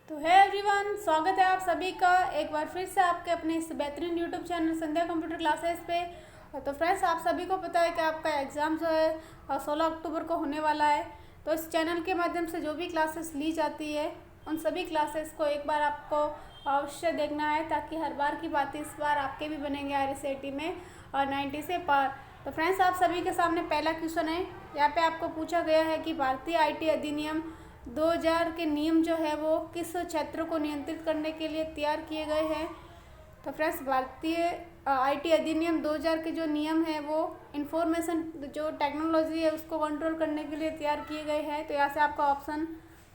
तो है एवरीवन, स्वागत है आप सभी का एक बार फिर से आपके अपने इस बेहतरीन यूट्यूब चैनल संध्या कंप्यूटर क्लासेस पे। तो फ्रेंड्स, आप सभी को पता है कि आपका एग्ज़ाम जो है 16 अक्टूबर को होने वाला है। तो इस चैनल के माध्यम से जो भी क्लासेस ली जाती है उन सभी क्लासेस को एक बार आपको अवश्य देखना है, ताकि हर बार की बात इस बार आपके भी बनेंगे RSAT में और 90 से पार। तो फ्रेंड्स, आप सभी के सामने पहला क्वेश्चन है। यहाँ पे आपको पूछा गया है कि भारतीय IT अधिनियम 2000 के नियम जो है वो किस क्षेत्र को नियंत्रित करने के लिए तैयार किए गए हैं। तो फ्रेंड्स, भारतीय IT अधिनियम 2000 के जो नियम है वो इंफॉर्मेशन जो टेक्नोलॉजी है उसको कंट्रोल करने के लिए तैयार किए गए हैं। तो यहाँ से आपका ऑप्शन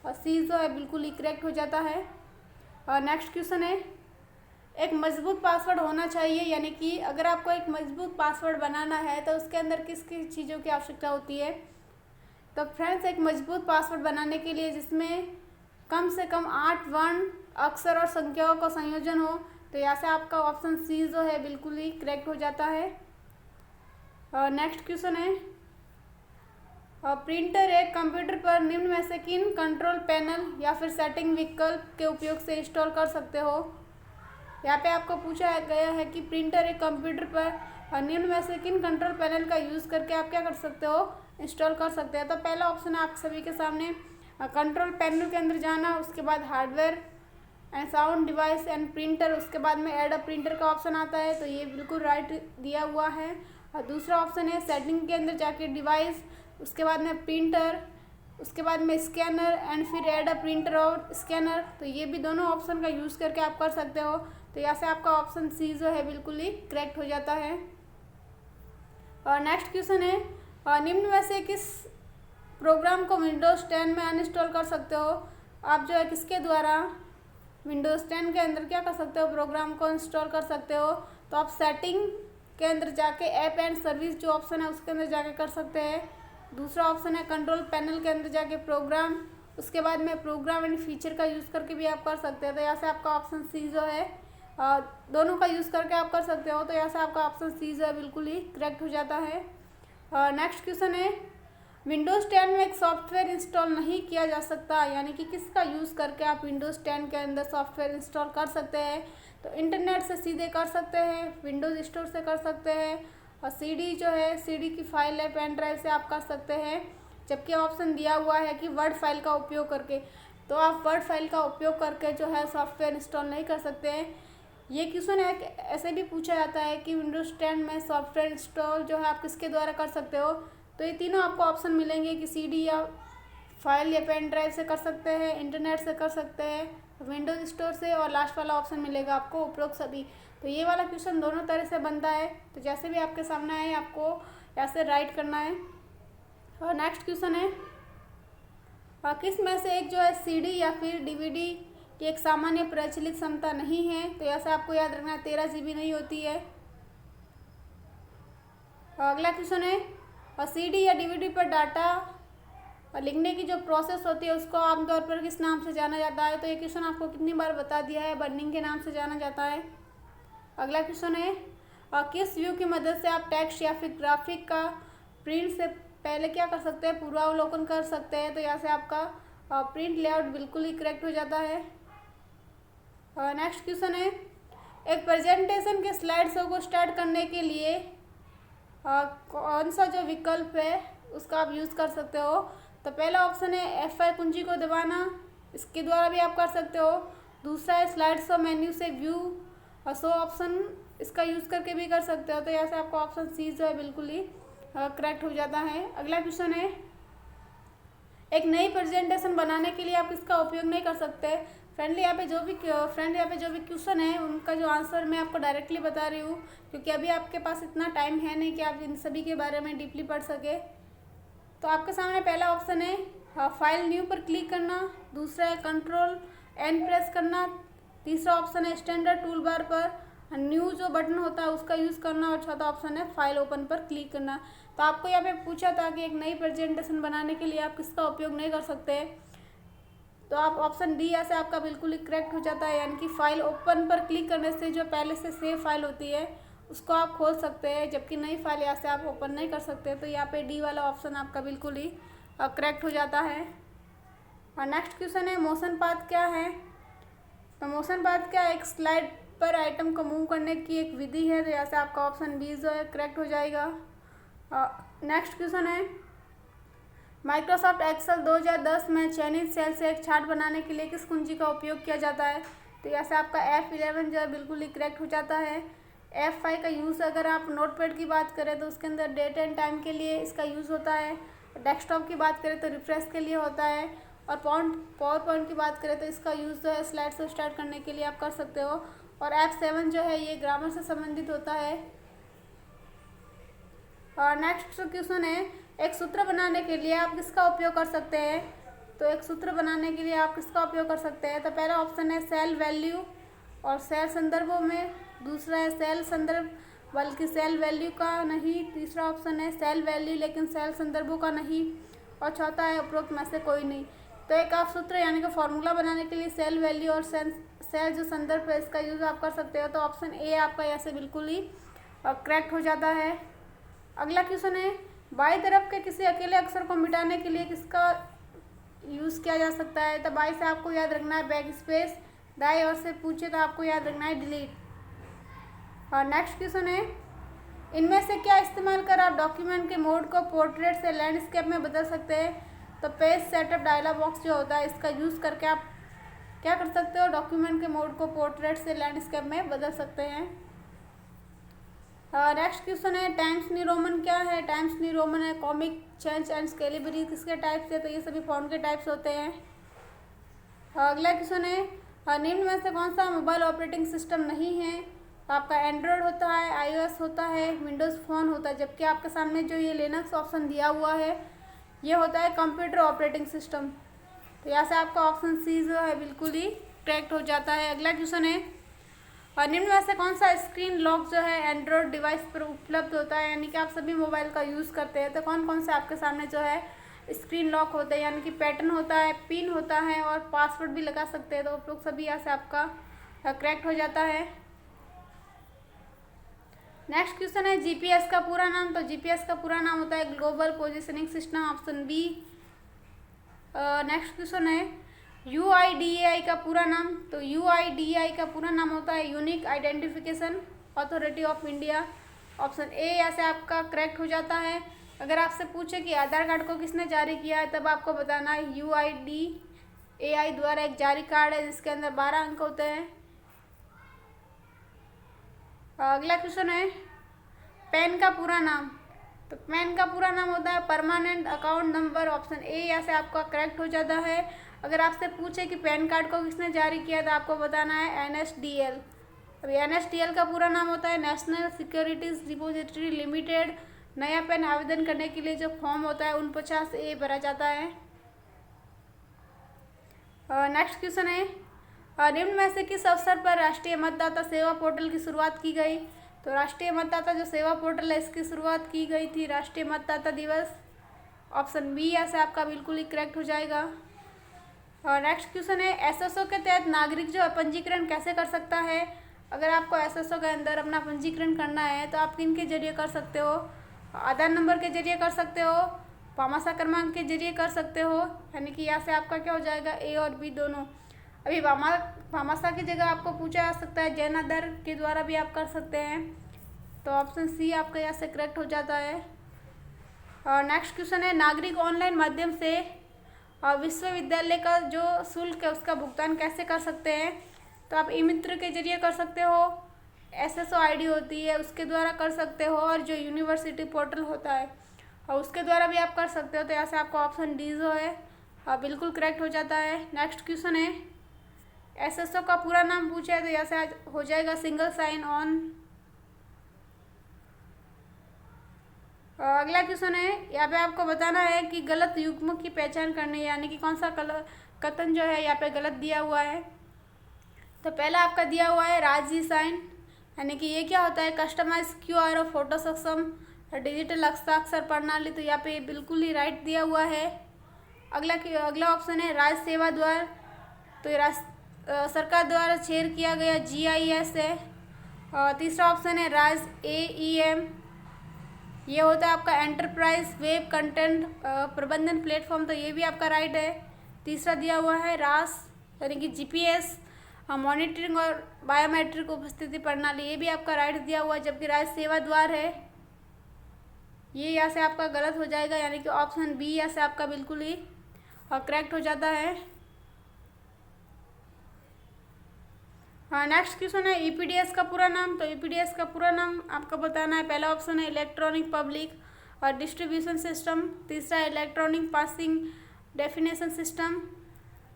सी जो है बिल्कुल ही करेक्ट हो जाता है। नेक्स्ट क्वेश्चन है, एक मजबूत पासवर्ड होना चाहिए, यानी कि अगर आपको एक मजबूत पासवर्ड बनाना है तो उसके अंदर किस किस चीज़ों की आवश्यकता होती है। तो फ्रेंड्स, एक मजबूत पासवर्ड बनाने के लिए जिसमें कम से कम 8 वर्ण, अक्षर और संख्याओं का संयोजन हो, तो यहाँ से आपका ऑप्शन सी जो है बिल्कुल ही करेक्ट हो जाता है। नेक्स्ट क्वेश्चन है, प्रिंटर एक कंप्यूटर पर निम्न में से किन कंट्रोल पैनल या फिर सेटिंग विकल्प के उपयोग से इंस्टॉल कर सकते हो। यहाँ पे आपको पूछा गया है कि प्रिंटर एक कंप्यूटर पर निम्न में से किन कंट्रोल पैनल का यूज़ करके आप क्या कर सकते हो, इंस्टॉल कर सकते हैं। तो पहला ऑप्शन है आप सभी के सामने कंट्रोल पैनल के अंदर जाना, उसके बाद hardware and sound device and printer, उसके बाद में ऐड अ प्रिंटर का ऑप्शन आता है। तो ये बिल्कुल राइट दिया हुआ है। और दूसरा ऑप्शन है सेटिंग के अंदर जाके डिवाइस, उसके बाद में प्रिंटर, उसके बाद में स्कैनर एंड फिर ऐड अ प्रिंटर और स्कैनर। तो ये भी दोनों ऑप्शन का यूज़ करके आप कर सकते हो। तो यहाँ से आपका ऑप्शन सी जो है बिल्कुल ही करेक्ट हो जाता है। और नेक्स्ट क्वेश्चन है, निम्न में से किस प्रोग्राम को विंडोज़ 10 में अनइंस्टॉल कर सकते हो। आप जो है किसके द्वारा विंडोज़ 10 के अंदर क्या कर सकते हो, प्रोग्राम को इंस्टॉल कर सकते हो। तो आप सेटिंग के अंदर जाके ऐप एंड सर्विस जो ऑप्शन है उसके अंदर जाके कर सकते हैं। दूसरा ऑप्शन है कंट्रोल पैनल के अंदर जाके प्रोग्राम, उसके बाद में प्रोग्राम एंड फीचर का यूज़ करके भी आप कर सकते हैं। तो यहाँ से आपका ऑप्शन सी जो है दोनों का यूज़ करके आप कर सकते हो। तो यहाँ से आपका ऑप्शन सी जो है बिल्कुल ही करेक्ट हो जाता है। नेक्स्ट क्वेश्चन है, विंडोज़ 10 में एक सॉफ्टवेयर इंस्टॉल नहीं किया जा सकता, यानी कि किसका यूज़ करके आप विंडोज़ 10 के अंदर सॉफ्टवेयर इंस्टॉल कर सकते हैं। तो इंटरनेट से सीधे कर सकते हैं, विंडोज़ स्टोर से कर सकते हैं, और सीडी जो है सीडी की फाइल है पेन ड्राइव से आप कर सकते हैं। जबकि ऑप्शन दिया हुआ है कि वर्ड फाइल का उपयोग करके, तो आप वर्ड फाइल का उपयोग करके जो है सॉफ्टवेयर इंस्टॉल नहीं कर सकते हैं। ये क्वेश्चन है ऐसे भी पूछा जाता है कि विंडोज़ 10 में सॉफ्टवेयर इंस्टॉल जो है आप किसके द्वारा कर सकते हो। तो ये तीनों आपको ऑप्शन मिलेंगे कि सीडी या फाइल या पेन ड्राइव से कर सकते हैं, इंटरनेट से कर सकते हैं, विंडोज़ स्टोर से, और लास्ट वाला ऑप्शन मिलेगा आपको उपरोक्त सभी। तो ये वाला क्वेश्चन दोनों तरह से बनता है। तो जैसे भी आपके सामने आए आपको ऐसे राइट करना है। और नेक्स्ट क्वेश्चन है, किस में से एक जो है सीडी या फिर डीवीडी की एक सामान्य प्रचलित क्षमता नहीं है। तो ऐसे आपको याद रखना 13 GB नहीं होती है। अगला क्वेश्चन है, और सीडी या डीवीडी पर डाटा लिखने की जो प्रोसेस होती है उसको आमतौर पर किस नाम से जाना जाता है। तो ये क्वेश्चन आपको कितनी बार बता दिया है, बर्निंग के नाम से जाना जाता है। अगला क्वेश्चन है, किस व्यू की मदद से आप टेक्स्ट या फिर ग्राफिक का प्रिंट से पहले क्या कर सकते हैं, पूर्वावलोकन कर सकते हैं। तो यहाँ से आपका प्रिंट लेआउट बिल्कुल ही करेक्ट हो जाता है। नेक्स्ट क्वेश्चन है, एक प्रेजेंटेशन के स्लाइड शो को स्टार्ट करने के लिए कौन सा जो विकल्प है उसका आप यूज़ कर सकते हो। तो पहला ऑप्शन है F5 कुंजी को दबाना, इसके द्वारा भी आप कर सकते हो। दूसरा है स्लाइड शो मेन्यू से व्यू और शो ऑप्शन, इसका यूज़ करके भी कर सकते हो। तो यहाँ से आपका ऑप्शन सी जो है बिल्कुल ही करेक्ट हो जाता है। अगला क्वेश्चन है, एक नई प्रेजेंटेशन बनाने के लिए आप इसका उपयोग नहीं कर सकते। फ्रेंडली यहाँ पे जो भी क्वेश्चन है उनका जो आंसर मैं आपको डायरेक्टली बता रही हूँ, क्योंकि अभी आपके पास इतना टाइम है नहीं कि आप इन सभी के बारे में डीपली पढ़ सके। तो आपके सामने पहला ऑप्शन है फाइल न्यू पर क्लिक करना, दूसरा है कंट्रोल एन प्रेस करना, तीसरा ऑप्शन है स्टैंडर्ड टूल बार पर न्यू जो बटन होता है उसका यूज़ करना, और चौथा ऑप्शन है फाइल ओपन पर क्लिक करना। तो आपको यहाँ पे पूछा था कि एक नई प्रेजेंटेशन बनाने के लिए आप किसका उपयोग नहीं कर सकते। तो आप ऑप्शन डी यहाँ से आपका बिल्कुल ही करेक्ट हो जाता है, यानी कि फाइल ओपन पर क्लिक करने से जो पहले से सेव फाइल होती है उसको आप खोल सकते हैं, जबकि नई फाइल यहाँ से आप ओपन नहीं कर सकते। तो यहाँ पे डी वाला ऑप्शन आपका बिल्कुल ही करेक्ट हो जाता है। और नेक्स्ट क्वेश्चन है, मोशन पाथ क्या है। प्रमोशन बात क्या है, एक स्लाइड पर आइटम को मूव करने की एक विधि है, तो यहाँ से आपका ऑप्शन बी जो है करेक्ट हो जाएगा। नेक्स्ट क्वेश्चन है, माइक्रोसॉफ्ट एक्सेल 2010 में चयनित सेल से एक चार्ट बनाने के लिए किस कुंजी का उपयोग किया जाता है? तो यहाँ से आपका F11 जो है बिल्कुल ही करेक्ट हो जाता है। F5 का यूज़ अगर आप नोटपैड की बात करें तो उसके अंदर डेट एंड टाइम के लिए इसका यूज़ होता है। डेस्कटॉप की बात करें तो रिफ्रेश के लिए होता है, और पावर पॉइंट की बात करें तो इसका यूज़ जो है स्लाइड्स को स्टार्ट करने के लिए आप कर सकते हो। और F7 जो है ये ग्रामर से संबंधित होता है। और नेक्स्ट क्वेश्चन है, एक सूत्र बनाने के लिए आप किसका उपयोग कर सकते हैं? तो एक सूत्र बनाने के लिए आप किसका उपयोग कर सकते हैं? तो पहला ऑप्शन है सेल वैल्यू और सेल संदर्भों में, दूसरा है सेल संदर्भ बल्कि सेल वैल्यू का नहीं, तीसरा ऑप्शन है सेल वैल्यू लेकिन सेल संदर्भों का नहीं, और चौथा है उपरोक्त में से कोई नहीं। तो एक आप सूत्र यानी कि फॉर्मूला बनाने के लिए सेल वैल्यू और सेल जो संदर्भ है इसका यूज़ आप कर सकते हो। तो ऑप्शन ए आपका यहाँ से बिल्कुल ही करेक्ट हो जाता है। अगला क्वेश्चन है, बाईं तरफ के किसी अकेले अक्षर को मिटाने के लिए किसका यूज़ किया जा सकता है? तो बाईं से आपको याद रखना है बैक स्पेस, दाएं ओर से पूछे तो आपको याद रखना है डिलीट। और नेक्स्ट क्वेश्चन है, इनमें से क्या इस्तेमाल कर आप डॉक्यूमेंट के मोड को पोर्ट्रेट से लैंडस्केप में बदल सकते हैं? तो पेज सेटअप डायलॉग बॉक्स जो होता है इसका यूज़ करके आप क्या कर सकते हो, डॉक्यूमेंट के मोड को पोर्ट्रेट से लैंडस्केप में बदल सकते हैं। नेक्स्ट क्वेश्चन है, टाइम्स न्यू रोमन क्या है? टाइम्स न्यू रोमन है कॉमिक, चेंज एंड स्केलेबरी किसके टाइप्स है? तो ये सभी फॉन्ट के टाइप्स होते हैं। अगला क्वेश्चन है, निम्न में से कौन सा मोबाइल ऑपरेटिंग सिस्टम नहीं है? तो आपका एंड्रॉयड होता है, iOS होता है, विंडोज़ फ़ोन होता है, जबकि आपके सामने जो ये लिनक्स ऑप्शन दिया हुआ है ये होता है कंप्यूटर ऑपरेटिंग सिस्टम। तो यहाँ से आपका ऑप्शन सी जो है बिल्कुल ही करेक्ट हो जाता है। अगला क्वेश्चन है, और निम्न में से कौन सा स्क्रीन लॉक जो है एंड्रॉयड डिवाइस पर उपलब्ध होता है? यानी कि आप सभी मोबाइल का यूज़ करते हैं, तो कौन कौन से आपके सामने जो है स्क्रीन लॉक होते हैं? यानी कि पैटर्न होता है, पिन होता है और पासवर्ड भी लगा सकते हैं। तो उपरोक्त सभी यहाँ से आपका करेक्ट हो जाता है। नेक्स्ट क्वेश्चन है, जीपीएस का पूरा नाम? तो जीपीएस का पूरा नाम होता है global positioning system, option B. Next question है, यूआईडीएआई का पूरा नाम? तो यूआईडीएआई का पूरा नाम होता है unique identification authority of India, option A यहाँ से आपका करेक्ट हो जाता है। अगर आपसे पूछे कि आधार कार्ड को किसने जारी किया है, तब आपको बताना है यूआईडीएआई द्वारा एक जारी कार्ड है जिसके अंदर 12 अंक होते हैं। अगला क्वेश्चन है, पैन का पूरा नाम? तो पैन का पूरा नाम होता है permanent account number, option A यहाँ से आपका करेक्ट हो जाता है। अगर आपसे पूछे कि पैन कार्ड को किसने जारी किया तो आपको बताना है NSDL। अभी NSDL का पूरा नाम होता है नेशनल सिक्योरिटीज़ डिपॉजिटरी लिमिटेड। नया पैन आवेदन करने के लिए जो फॉर्म होता है 49A भरा जाता है। नेक्स्ट क्वेश्चन है, निम्न में से किस अवसर पर राष्ट्रीय मतदाता सेवा पोर्टल की शुरुआत की गई? तो राष्ट्रीय मतदाता जो सेवा पोर्टल है इसकी शुरुआत की गई थी राष्ट्रीय मतदाता दिवस, ऑप्शन बी यहाँ से आपका बिल्कुल ही करेक्ट हो जाएगा। और नेक्स्ट क्वेश्चन है, एसएसओ के तहत नागरिक जो पंजीकरण कैसे कर सकता है? अगर आपको एसएसओ के अंदर अपना पंजीकरण करना है तो आप किन के जरिए कर सकते हो? आधार नंबर के जरिए कर सकते हो, भामाशाह क्रमांक के जरिए कर सकते हो, यानी कि यहाँ से आपका क्या हो जाएगा ए और बी दोनों। अभी भामाशाह की जगह आपको पूछा जा सकता है जन आधार के द्वारा भी आप कर सकते हैं, तो ऑप्शन सी आपका यहाँ से करेक्ट हो जाता है। और नेक्स्ट क्वेश्चन है, नागरिक ऑनलाइन माध्यम से विश्वविद्यालय का जो शुल्क है उसका भुगतान कैसे कर सकते हैं? तो आप ई मित्र के जरिए कर सकते हो, एसएसओ आईडी होती है उसके द्वारा कर सकते हो, और जो यूनिवर्सिटी पोर्टल होता है और उसके द्वारा भी आप कर सकते हो। तो यहाँ से आपका ऑप्शन डी जो है बिल्कुल करेक्ट हो जाता है। नेक्स्ट क्वेश्चन है, एसएसओ का पूरा नाम पूछा है तो यहाँ से हो जाएगा सिंगल साइन ऑन। अगला क्वेश्चन है, यहाँ पे आपको बताना है कि गलत युग्म की पहचान करनी है, यानी कि कौन सा कथन जो है यहाँ पे गलत दिया हुआ है। तो पहला आपका दिया हुआ है राजी साइन, यानी कि ये क्या होता है कस्टमाइज क्यूआर और फोटो सक्षम डिजिटल हस्ताक्षर प्रणाली, तो यहाँ पे बिल्कुल ही राइट दिया हुआ है। अगला ऑप्शन है राज सेवा द्वार, तो ये सरकार द्वारा शेयर किया गया GIS है। तीसरा ऑप्शन है राज AEM, ये होता है आपका एंटरप्राइज वेब कंटेंट प्रबंधन प्लेटफॉर्म, तो ये भी आपका राइट है। तीसरा दिया हुआ है रास यानी कि GPS मॉनिटरिंग और बायोमेट्रिक उपस्थिति प्रणाली, ये भी आपका राइट दिया हुआ है। जबकि राज्य सेवा द्वार है, ये यहाँ से आपका गलत हो जाएगा, यानी कि ऑप्शन बी यहाँ से आपका बिल्कुल ही करेक्ट हो जाता है। हाँ, नेक्स्ट क्वेश्चन है ईपीडीएस का पूरा नाम। तो ईपीडीएस का पूरा नाम आपको बताना है। पहला ऑप्शन है इलेक्ट्रॉनिक पब्लिक और डिस्ट्रीब्यूशन सिस्टम, तीसरा है इलेक्ट्रॉनिक पासिंग डेफिनेशन सिस्टम,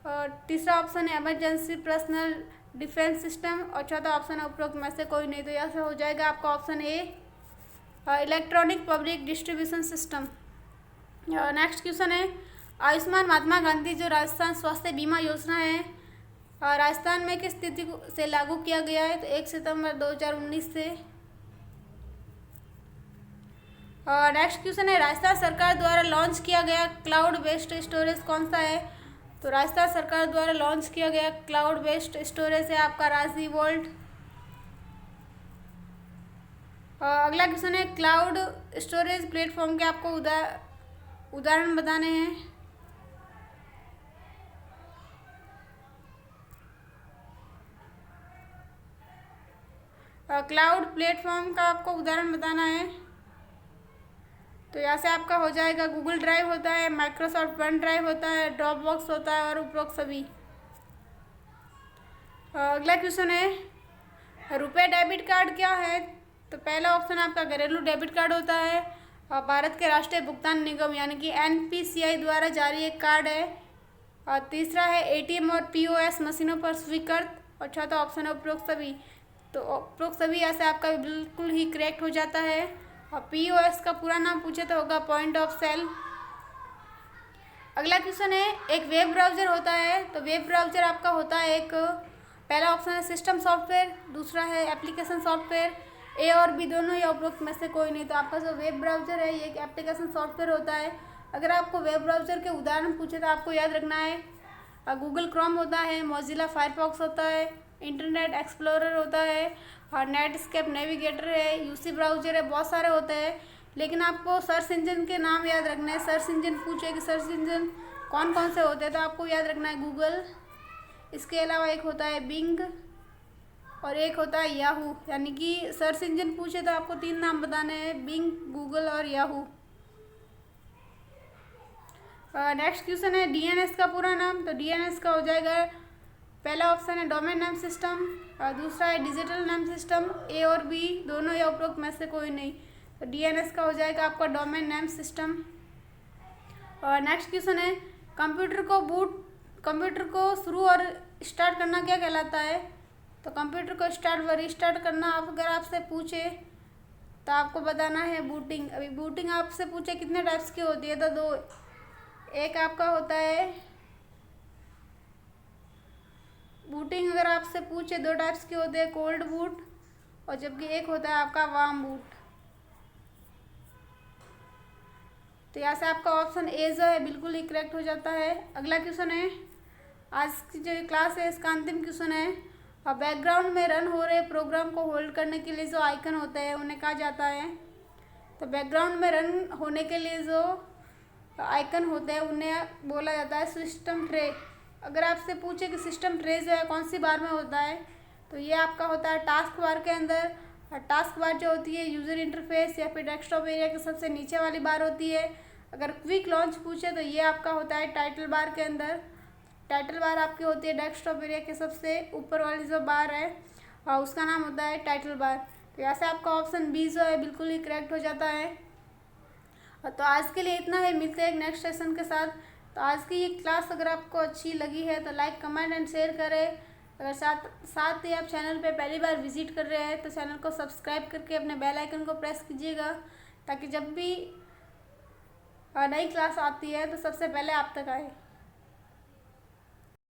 और तीसरा ऑप्शन है इमरजेंसी पर्सनल डिफेंस सिस्टम, और चौथा ऑप्शन है उपरोक्त में से कोई नहीं। तो यहाँ से हो जाएगा आपका option A electronic public distribution system. Next question है आयुष्मान महात्मा गांधी जो राजस्थान स्वास्थ्य बीमा योजना है, राजस्थान में किस तिथि से लागू किया गया है? तो 1 सितंबर 2019 से। नेक्स्ट क्वेश्चन है राजस्थान सरकार द्वारा लॉन्च किया गया क्लाउड बेस्ड स्टोरेज कौन सा है? तो राजस्थान सरकार द्वारा लॉन्च किया गया क्लाउड बेस्ड स्टोरेज है आपका राजधी वोल्ट। अगला क्वेश्चन है क्लाउड स्टोरेज प्लेटफॉर्म के आपको उदाहरण बताने हैं। क्लाउड प्लेटफॉर्म का आपको उदाहरण बताना है। तो यहाँ से आपका हो जाएगा गूगल ड्राइव होता है, माइक्रोसॉफ्ट वन ड्राइव होता है, ड्रॉप बॉक्स होता है और उपरोक्त सभी। अगला क्वेश्चन है रुपए डेबिट कार्ड क्या है? तो पहला ऑप्शन आपका घरेलू डेबिट कार्ड होता है और भारत के राष्ट्रीय भुगतान निगम यानी कि एनपीसीआई द्वारा जारी एक कार्ड है, और तीसरा है एटीएम और पीओएस मशीनों पर स्वीकृत, और चौथा ऑप्शन है उपरोक्त सभी। तो उपरोक्त सभी ऐसे आपका बिल्कुल ही करेक्ट हो जाता है। और पीओएस का पूरा नाम पूछे तो होगा पॉइंट ऑफ सेल। अगला क्वेश्चन है एक वेब ब्राउज़र होता है। तो वेब ब्राउज़र आपका होता है एक, पहला ऑप्शन है सिस्टम सॉफ्टवेयर, दूसरा है एप्लीकेशन सॉफ्टवेयर, ए और बी दोनों या उपरोक्त में से कोई नहीं। तो आपका जो वेब ब्राउज़र है ये एक एप्लीकेशन सॉफ्टवेयर होता है। अगर आपको वेब ब्राउज़र के उदाहरण पूछे तो आपको याद रखना है गूगल क्रोम होता है, मोजिला फायरफॉक्स होता है, इंटरनेट एक्सप्लोरर होता है और नेटस्केप नेविगेटर है, यूसी ब्राउज़र है, बहुत सारे होते हैं। लेकिन आपको सर्च इंजन के नाम याद रखना है। सर्च इंजन पूछे कि सर्च इंजन कौन कौन से होते हैं तो आपको याद रखना है गूगल, इसके अलावा एक होता है बिंग और एक होता है याहू। यानी कि सर्च इंजन पूछे तो आपको 3 नाम बताने हैं, बिंग, गूगल और याहू। नेक्स्ट क्वेश्चन है डीएनएस का पूरा नाम। तो डीएनएस का हो जाएगा, पहला ऑप्शन है डोमेन नेम सिस्टम और दूसरा है डिजिटल नेम सिस्टम, ए और बी दोनों या उपरोक्त में से कोई नहीं। तो डीएनएस का हो जाएगा आपका डोमेन नेम सिस्टम। और नेक्स्ट क्वेश्चन है कंप्यूटर को शुरू और स्टार्ट करना क्या कहलाता है? तो कंप्यूटर को स्टार्ट व रीस्टार्ट करना अगर आपसे पूछे तो आपको बताना है बूटिंग। अभी बूटिंग आपसे पूछे कितने टाइप्स की होती है? तो 2, एक आपका होता है बूटिंग अगर आपसे पूछे 2 टाइप्स के होते हैं, कोल्ड बूट और जबकि एक होता है आपका वार्म बूट। तो यहाँ से आपका ऑप्शन ए जो है बिल्कुल ही करेक्ट हो जाता है। अगला क्वेश्चन है, आज की जो क्लास है इसका अंतिम क्वेश्चन है, और बैकग्राउंड में रन हो रहे प्रोग्राम को होल्ड करने के लिए जो आइकन होते हैं उन्हें कहा जाता है? तो बैकग्राउंड में रन होने के लिए जो आइकन होते हैं उन्हें बोला जाता है सिस्टम ट्रे। अगर आपसे पूछे कि सिस्टम ट्रे जो है कौन सी बार में होता है तो ये आपका होता है टास्क बार के अंदर, और टास्क बार जो होती है यूज़र इंटरफेस या फिर डेस्कटॉप एरिया के सबसे नीचे वाली बार होती है। अगर क्विक लॉन्च पूछे तो ये आपका होता है टाइटल बार के अंदर। टाइटल बार आपकी होती है डेस्कटॉप एरिया के सबसे ऊपर वाली जो बार है और उसका नाम होता है टाइटल बार। तो यहाँ से आपका ऑप्शन बी जो है बिल्कुल ही करेक्ट हो जाता है। तो आज के लिए इतना है, मिलते हैं एक नेक्स्ट सेशन के साथ। तो आज की ये क्लास अगर आपको अच्छी लगी है तो लाइक, कमेंट एंड शेयर करें। अगर साथ ही आप चैनल पे पहली बार विजिट कर रहे हैं तो चैनल को सब्सक्राइब करके अपने बेल आइकन को प्रेस कीजिएगा, ताकि जब भी नई क्लास आती है तो सबसे पहले आप तक आए।